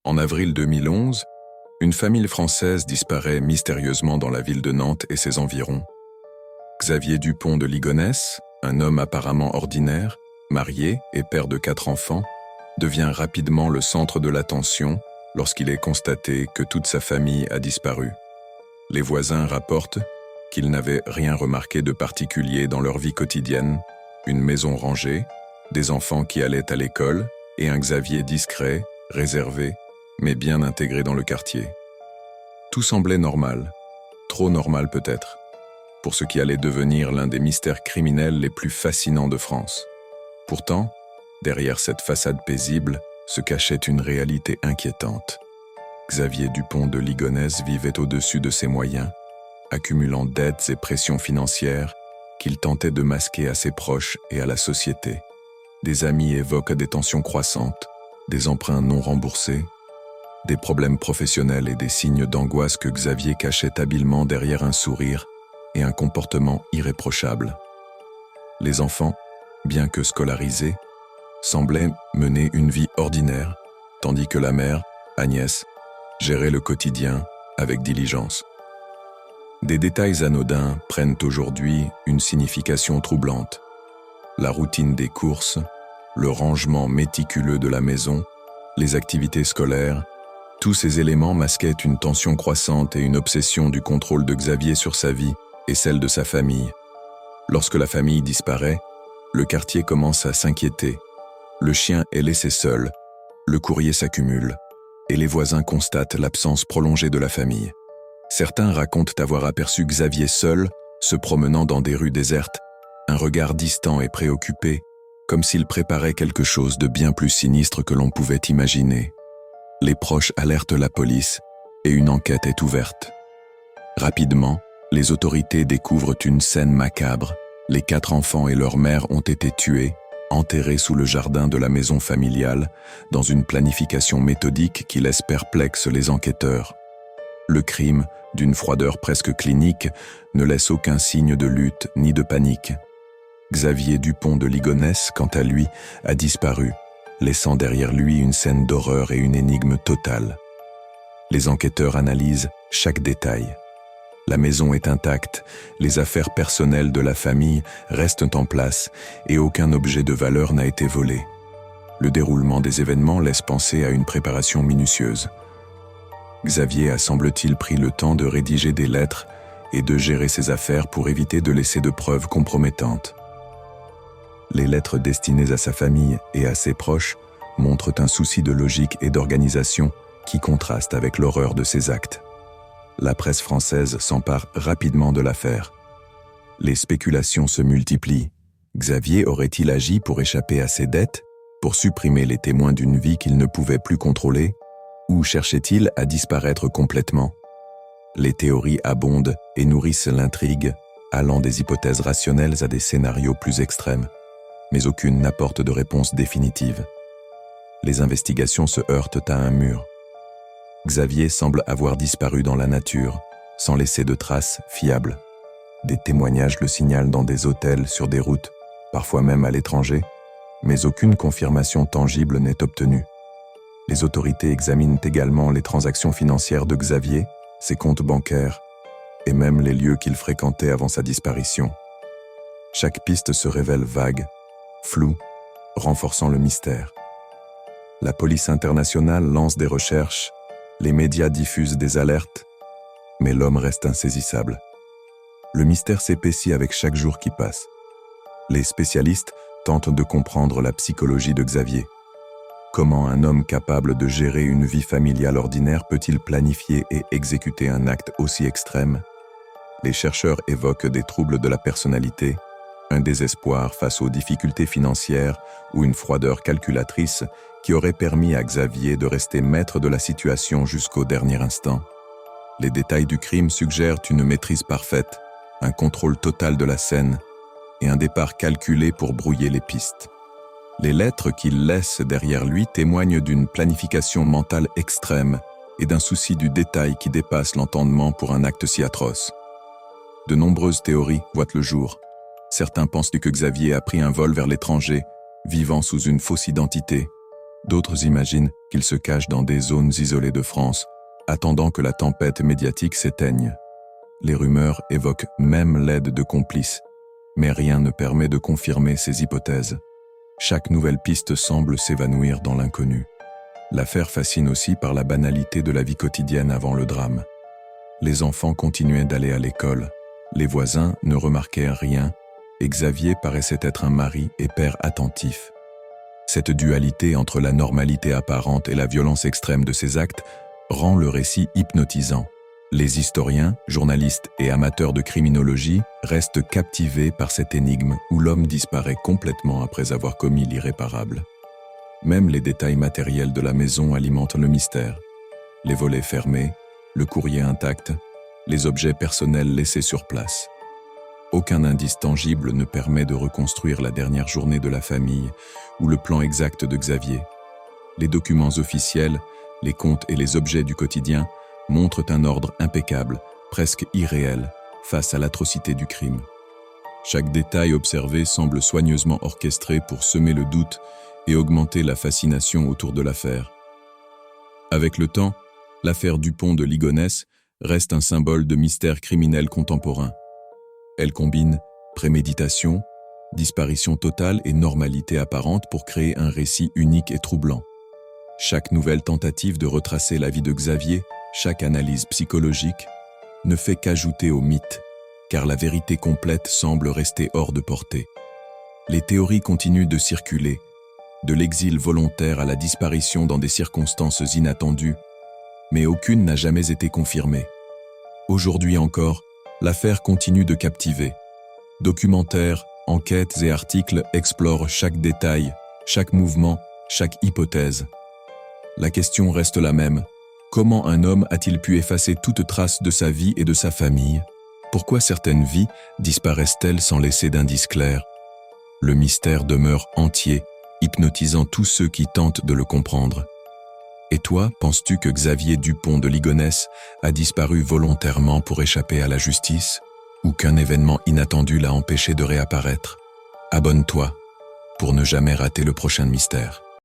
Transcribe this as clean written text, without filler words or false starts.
En avril 2011, une famille française disparaît mystérieusement dans la ville de Nantes et ses environs. Xavier Dupont de Ligonnès, un homme apparemment ordinaire, marié et père de 4 enfants, devient rapidement le centre de l'attention lorsqu'il est constaté que toute sa famille a disparu. Les voisins rapportent qu'ils n'avaient rien remarqué de particulier dans leur vie quotidienne, une maison rangée, des enfants qui allaient à l'école et un Xavier discret, réservé, mais bien intégré dans le quartier. Tout semblait normal, trop normal peut-être, pour ce qui allait devenir l'un des mystères criminels les plus fascinants de France. Pourtant, derrière cette façade paisible se cachait une réalité inquiétante. Xavier Dupont de Ligonnès vivait au-dessus de ses moyens, accumulant dettes et pressions financières qu'il tentait de masquer à ses proches et à la société. Des amis évoquent des tensions croissantes, des emprunts non remboursés, des problèmes professionnels et des signes d'angoisse que Xavier cachait habilement derrière un sourire et un comportement irréprochable. Les enfants, bien que scolarisés, semblaient mener une vie ordinaire, tandis que la mère, Agnès, gérait le quotidien avec diligence. Des détails anodins prennent aujourd'hui une signification troublante. La routine des courses, le rangement méticuleux de la maison, les activités scolaires, tous ces éléments masquaient une tension croissante et une obsession du contrôle de Xavier sur sa vie et celle de sa famille. Lorsque la famille disparaît, le quartier commence à s'inquiéter. Le chien est laissé seul, le courrier s'accumule, et les voisins constatent l'absence prolongée de la famille. Certains racontent avoir aperçu Xavier seul, se promenant dans des rues désertes, un regard distant et préoccupé, comme s'il préparait quelque chose de bien plus sinistre que l'on pouvait imaginer. Les proches alertent la police et une enquête est ouverte. Rapidement, les autorités découvrent une scène macabre. Les 4 enfants et leur mère ont été tués, enterrés sous le jardin de la maison familiale, dans une planification méthodique qui laisse perplexes les enquêteurs. Le crime, d'une froideur presque clinique, ne laisse aucun signe de lutte ni de panique. Xavier Dupont de Ligonnès, quant à lui, a disparu, laissant derrière lui une scène d'horreur et une énigme totale. Les enquêteurs analysent chaque détail. La maison est intacte, les affaires personnelles de la famille restent en place et aucun objet de valeur n'a été volé. Le déroulement des événements laisse penser à une préparation minutieuse. Xavier a semble-t-il pris le temps de rédiger des lettres et de gérer ses affaires pour éviter de laisser de preuves compromettantes. Les lettres destinées à sa famille et à ses proches montrent un souci de logique et d'organisation qui contraste avec l'horreur de ses actes. La presse française s'empare rapidement de l'affaire. Les spéculations se multiplient. Xavier aurait-il agi pour échapper à ses dettes, pour supprimer les témoins d'une vie qu'il ne pouvait plus contrôler, ou cherchait-il à disparaître complètement? Les théories abondent et nourrissent l'intrigue, allant des hypothèses rationnelles à des scénarios plus extrêmes. Mais aucune n'apporte de réponse définitive. Les investigations se heurtent à un mur. Xavier semble avoir disparu dans la nature, sans laisser de traces fiables. Des témoignages le signalent dans des hôtels, sur des routes, parfois même à l'étranger, mais aucune confirmation tangible n'est obtenue. Les autorités examinent également les transactions financières de Xavier, ses comptes bancaires, et même les lieux qu'il fréquentait avant sa disparition. Chaque piste se révèle vague, floue, renforçant le mystère. La police internationale lance des recherches, les médias diffusent des alertes, mais l'homme reste insaisissable. Le mystère s'épaissit avec chaque jour qui passe. Les spécialistes tentent de comprendre la psychologie de Xavier. Comment un homme capable de gérer une vie familiale ordinaire peut-il planifier et exécuter un acte aussi extrême? Les chercheurs évoquent des troubles de la personnalité, un désespoir face aux difficultés financières ou une froideur calculatrice qui aurait permis à Xavier de rester maître de la situation jusqu'au dernier instant. Les détails du crime suggèrent une maîtrise parfaite, un contrôle total de la scène et un départ calculé pour brouiller les pistes. Les lettres qu'il laisse derrière lui témoignent d'une planification mentale extrême et d'un souci du détail qui dépasse l'entendement pour un acte si atroce. De nombreuses théories voient le jour. Certains pensent que Xavier a pris un vol vers l'étranger, vivant sous une fausse identité. D'autres imaginent qu'il se cache dans des zones isolées de France, attendant que la tempête médiatique s'éteigne. Les rumeurs évoquent même l'aide de complices, mais rien ne permet de confirmer ces hypothèses. Chaque nouvelle piste semble s'évanouir dans l'inconnu. L'affaire fascine aussi par la banalité de la vie quotidienne avant le drame. Les enfants continuaient d'aller à l'école, les voisins ne remarquaient rien, et Xavier paraissait être un mari et père attentif. Cette dualité entre la normalité apparente et la violence extrême de ses actes rend le récit hypnotisant. Les historiens, journalistes et amateurs de criminologie restent captivés par cette énigme où l'homme disparaît complètement après avoir commis l'irréparable. Même les détails matériels de la maison alimentent le mystère. Les volets fermés, le courrier intact, les objets personnels laissés sur place. Aucun indice tangible ne permet de reconstruire la dernière journée de la famille ou le plan exact de Xavier. Les documents officiels, les comptes et les objets du quotidien montrent un ordre impeccable, presque irréel, face à l'atrocité du crime. Chaque détail observé semble soigneusement orchestré pour semer le doute et augmenter la fascination autour de l'affaire. Avec le temps, l'affaire Dupont de Ligonnès reste un symbole de mystère criminel contemporain. Elle combine préméditation, disparition totale et normalité apparente pour créer un récit unique et troublant. Chaque nouvelle tentative de retracer la vie de Xavier, chaque analyse psychologique, ne fait qu'ajouter au mythe, car la vérité complète semble rester hors de portée. Les théories continuent de circuler, de l'exil volontaire à la disparition dans des circonstances inattendues, mais aucune n'a jamais été confirmée. Aujourd'hui encore, l'affaire continue de captiver. Documentaires, enquêtes et articles explorent chaque détail, chaque mouvement, chaque hypothèse. La question reste la même. Comment un homme a-t-il pu effacer toute trace de sa vie et de sa famille? Pourquoi certaines vies disparaissent-elles sans laisser d'indices clairs? Le mystère demeure entier, hypnotisant tous ceux qui tentent de le comprendre. Et toi, penses-tu que Xavier Dupont de Ligonnès a disparu volontairement pour échapper à la justice? Ou qu'un événement inattendu l'a empêché de réapparaître? Abonne-toi pour ne jamais rater le prochain mystère.